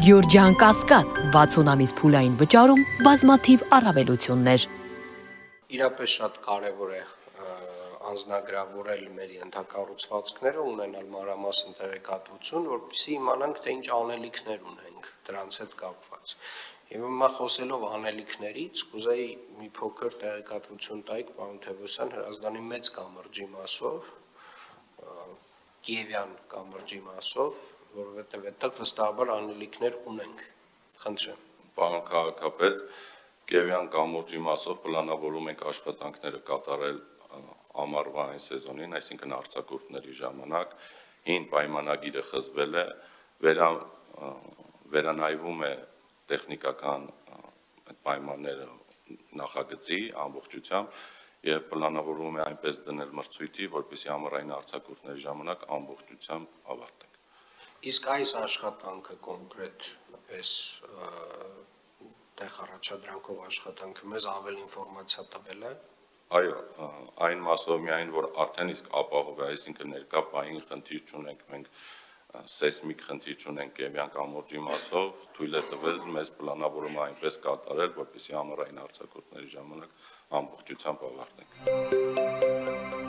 Գյորջյան Կասկադ 60 ամիս փուլային վճարում բազմաթիվ առավելություններ։ Իրապես շատ կարևոր է անձնագրավորել մեր ենթակառուցվածքները, ունենալ մանրամասն տեղեկատվություն, որպեսզի իմանանք, թե ինչ անելիքներ ունենք դրանց հետ կապված։ Եվ հիմա խոսելով անելիքներից, կուզեի մի փոքր տեղեկատվություն տայիք պարոն Թևոսյան Հրազդանի մեծ կամրջի մասով, Կիևյան կամրջի մասով, որովհետև այդտեղ վստահաբար անելիքներ ունենք։ Խնդրեմ։ Պարոն քաղաքապետ, Կիևյան կամուրջի մասով պլանավորում ենք աշխատանքները կատարել ամառվա այն սեզոնին, այսինքն արձակուրդների ժամանակ, հին պայմանագիրը խզվել է, վերանայվում է տեխնիկական պայմանները նախագծի ամբողջությամբ եւ պլանավորվում է այնպես դնել մրցույթի, որպեսզի ամառային արձակուրդների ժամանակ ամբողջությամբ ավարտենք։ Իսկ այս աշխատանքը կոնկրետ այս տեղ առաջադրանքով աշխատանքը մեզ ավել ինֆորմացիա տվել է։ Այո, այն մասով միայն որ արդեն իսկ ապահով է, այսինքն ներկա պահին խնդիր չունենք, մենք սեյսմիկ խնդիր չունենք Կիևյան կամուրջի մասով, թույլ է տվել մեզ պլանավորումը այնպես կատարել, որպեսզի ամառային արձակուրդների ժամանակ ամբողջությամբ ավարտենք։